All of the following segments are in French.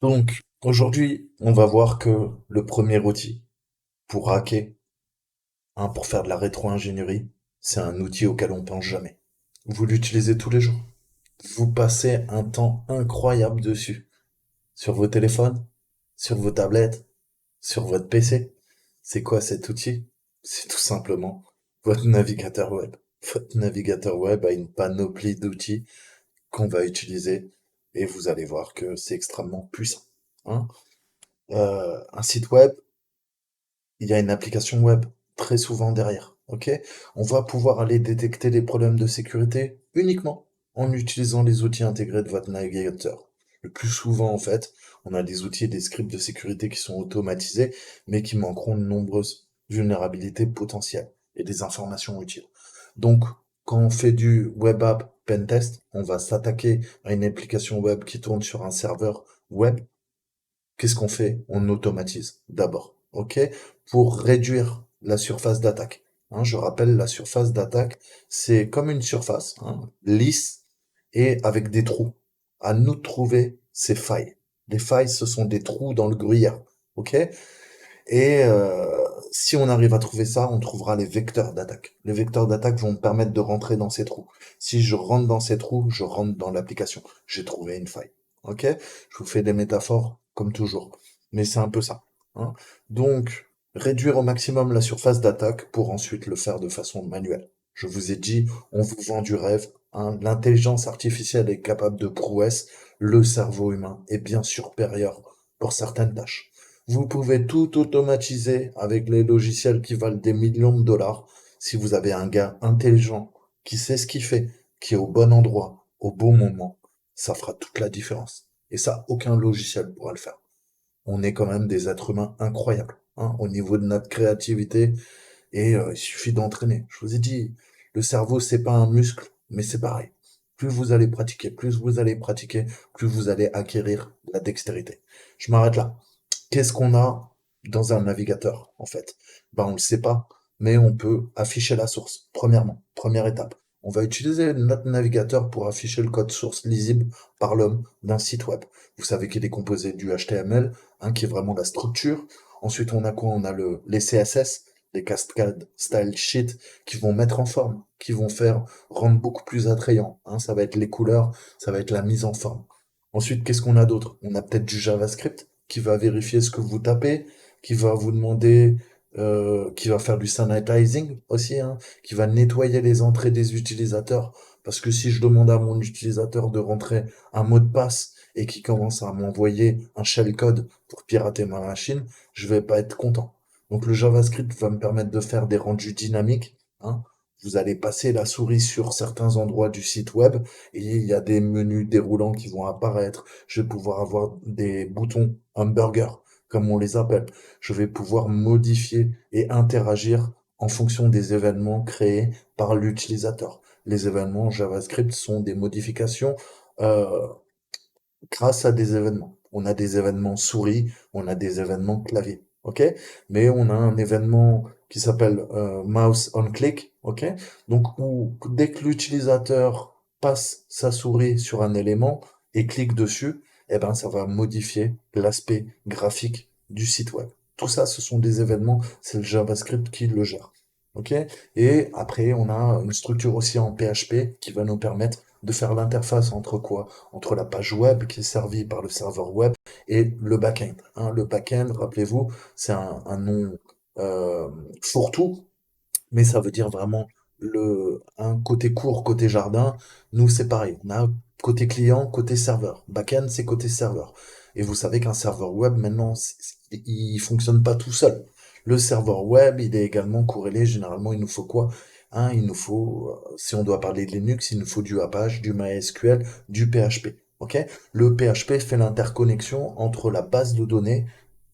Donc, aujourd'hui, on va voir que le premier outil pour hacker, pour faire de la rétro-ingénierie, c'est un outil auquel on pense jamais. Vous l'utilisez tous les jours. Vous passez un temps incroyable dessus. Sur vos téléphones, sur vos tablettes, sur votre PC. C'est quoi cet outil? C'est tout simplement votre navigateur web. Votre navigateur web a une panoplie d'outils qu'on va utiliser et vous allez voir que c'est extrêmement puissant. Hein. Un site web, il y a une application web très souvent derrière, ok? On va pouvoir aller détecter les problèmes de sécurité uniquement en utilisant les outils intégrés de votre navigateur. Le plus souvent, en fait, on a des outils et des scripts de sécurité qui sont automatisés, mais qui manqueront de nombreuses vulnérabilités potentielles et des informations utiles. Donc, quand on fait du web app pentest, on va s'attaquer à une application web qui tourne sur un serveur web. Qu'est-ce qu'on fait? On automatise d'abord, ok? Pour réduire la surface d'attaque. Je rappelle, la surface d'attaque, c'est comme une surface, lisse et avec des trous. À nous de trouver ces failles. Les failles, ce sont des trous dans le gruyère, ok? Et si on arrive à trouver ça, on trouvera les vecteurs d'attaque. Les vecteurs d'attaque vont me permettre de rentrer dans ces trous. Si je rentre dans ces trous, je rentre dans l'application. J'ai trouvé une faille. Ok? Je vous fais des métaphores comme toujours. Mais c'est un peu ça. hein. Donc, réduire au maximum la surface d'attaque pour ensuite le faire de façon manuelle. Je vous ai dit, on vous vend du rêve. L'intelligence artificielle est capable de prouesses. Le cerveau humain est bien supérieur pour certaines tâches. Vous pouvez tout automatiser avec les logiciels qui valent des millions de dollars. Si vous avez un gars intelligent qui sait ce qu'il fait, qui est au bon endroit, au bon moment, ça fera toute la différence. Et ça, aucun logiciel pourra le faire. On est quand même des êtres humains incroyables, au niveau de notre créativité, et il suffit d'entraîner. Je vous ai dit, le cerveau, c'est pas un muscle, mais c'est pareil. Plus vous allez pratiquer, plus vous allez acquérir la dextérité. Je m'arrête là. Qu'est-ce qu'on a dans un navigateur, en fait? Ben, on le sait pas, mais on peut afficher la source. Premièrement, première étape. On va utiliser notre navigateur pour afficher le code source lisible par l'homme d'un site web. Vous savez qu'il est composé du HTML, qui est vraiment la structure. Ensuite, on a quoi? On a les CSS, les Cascade Style Sheet, qui vont mettre en forme, qui vont faire rendre beaucoup plus attrayant. Ça va être les couleurs, ça va être la mise en forme. Ensuite, qu'est-ce qu'on a d'autre? On a peut-être du JavaScript qui va vérifier ce que vous tapez, qui va vous demander, qui va faire du sanitizing aussi, qui va nettoyer les entrées des utilisateurs. Parce que si je demande à mon utilisateur de rentrer un mot de passe et qu'il commence à m'envoyer un shellcode pour pirater ma machine, je vais pas être content. Donc le JavaScript va me permettre de faire des rendus dynamiques. Vous allez passer la souris sur certains endroits du site web et il y a des menus déroulants qui vont apparaître. Je vais pouvoir avoir des boutons hamburger, comme on les appelle. Je vais pouvoir modifier et interagir en fonction des événements créés par l'utilisateur. Les événements JavaScript sont des modifications euh, grâce à des événements. On a des événements souris, on a des événements clavier, ok? Mais on a un événement qui s'appelle mouse on click, ok? Donc où dès que l'utilisateur passe sa souris sur un élément et clique dessus, eh ben ça va modifier l'aspect graphique du site web. Tout ça, ce sont des événements, c'est le JavaScript qui le gère. Ok? Et après, on a une structure aussi en PHP qui va nous permettre de faire l'interface entre quoi? Entre la page web qui est servie par le serveur web et le back-end. Le back-end, rappelez-vous, c'est un nom euh, fourre-tout, mais ça veut dire vraiment un côté court, côté jardin. Nous, c'est pareil. On a côté client, côté serveur. Back-end, c'est côté serveur. Et vous savez qu'un serveur web, maintenant, il fonctionne pas tout seul. Le serveur web, il est également corrélé. Généralement, il nous faut quoi? Il nous faut, si on doit parler de Linux, il nous faut du Apache, du MySQL, du PHP. Ok? Le PHP fait l'interconnexion entre la base de données,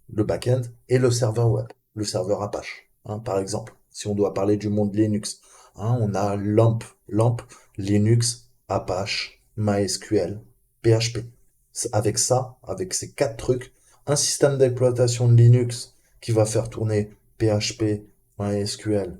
le back-end, et le serveur web, le serveur Apache, par exemple. Si on doit parler du monde Linux, on a LAMP, Linux, Apache, MySQL, PHP. Avec ça, avec ces quatre trucs, un système d'exploitation de Linux qui va faire tourner PHP, MySQL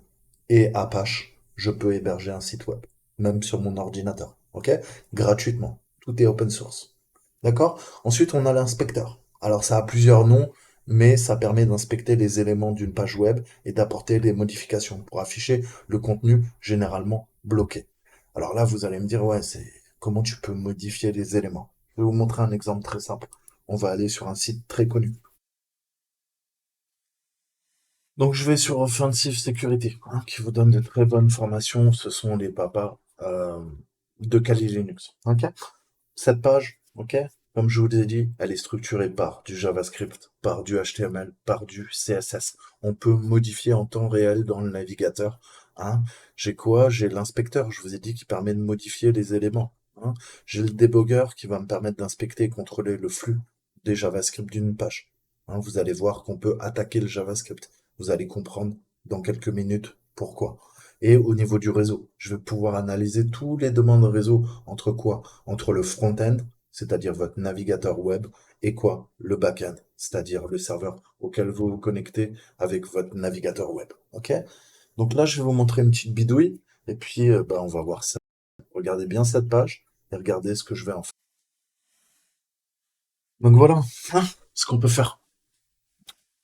et Apache, je peux héberger un site web, même sur mon ordinateur, ok? Gratuitement. Tout est open source. D'accord? Ensuite, on a l'inspecteur. Alors, ça a plusieurs noms, mais ça permet d'inspecter les éléments d'une page web et d'apporter des modifications pour afficher le contenu généralement bloqué. Alors là, vous allez me dire, ouais, c'est comment tu peux modifier les éléments? Je vais vous montrer un exemple très simple. On va aller sur un site très connu. Donc, je vais sur Offensive Security, hein, qui vous donne de très bonnes formations. Ce sont les papas de Kali Linux. Ok? Cette page, ok, comme je vous l'ai dit, elle est structurée par du JavaScript, par du HTML, par du CSS. On peut modifier en temps réel dans le navigateur. Hein. J'ai quoi? J'ai l'inspecteur, je vous ai dit, qui permet de modifier les éléments. Hein. J'ai le debugger qui va me permettre d'inspecter et contrôler le flux des JavaScript d'une page. Hein, vous allez voir qu'on peut attaquer le JavaScript. Vous allez comprendre dans quelques minutes pourquoi. Et au niveau du réseau, je vais pouvoir analyser tous les demandes réseau entre quoi? Entre le front-end, c'est-à-dire votre navigateur web, et quoi? Le back-end, c'est-à-dire le serveur auquel vous vous connectez avec votre navigateur web. Ok? Donc là, je vais vous montrer une petite bidouille, et puis bah, on va voir ça. Regardez bien cette page, et regardez ce que je vais en faire. Donc voilà, hein, ce qu'on peut faire.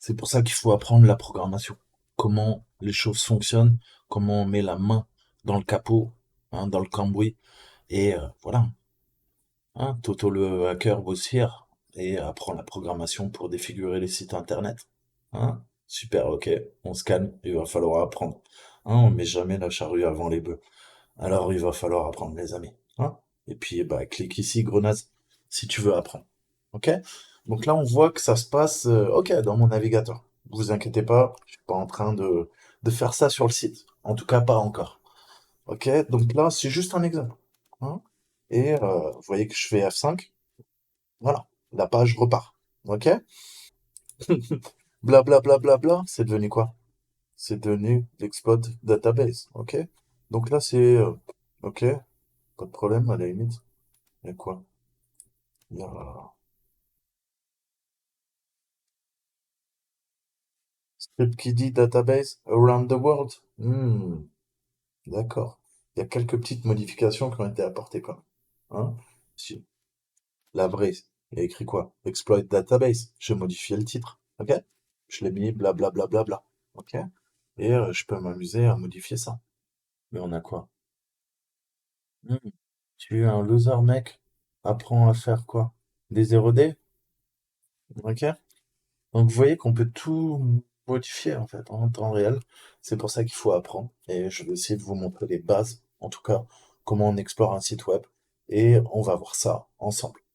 C'est pour ça qu'il faut apprendre la programmation. Comment les choses fonctionnent, comment on met la main dans le capot, hein, dans le cambouis, et voilà. Hein, Toto le hacker bossière et apprend la programmation pour défigurer les sites internet. Hein? Super, ok, on scanne, il va falloir apprendre. Hein, on met jamais la charrue avant les bœufs. Alors il va falloir apprendre, les amis. Hein? Et puis bah clique ici, grenasse, si tu veux apprendre. Ok? Donc là on voit que ça se passe ok dans mon navigateur. Vous inquiétez pas, je suis pas en train de faire ça sur le site. En tout cas pas encore. Ok? Donc là c'est juste un exemple. Hein. Et vous voyez que je fais F5. Voilà, la page repart. Ok? Bla bla bla bla bla, c'est devenu quoi? C'est devenu l'exploit database. Ok? Donc là, c'est ok, pas de problème à la limite. Il y a quoi? Il y a script qui dit database around the world. D'accord. Il y a quelques petites modifications qui ont été apportées quand même. Hein? Si. La vraie, il y a écrit quoi? Exploit database. J'ai modifié le titre. Ok? Je l'ai mis bla bla bla bla bla. Ok? Et je peux m'amuser à modifier ça. Mais on a quoi? Hmm. Tu es un loser, mec. Apprends à faire quoi? Des 0D? Ok? Donc vous voyez qu'on peut tout modifier en fait en temps réel. C'est pour ça qu'il faut apprendre. Et je vais essayer de vous montrer les bases, en tout cas, comment on explore un site web. Et on va voir ça ensemble.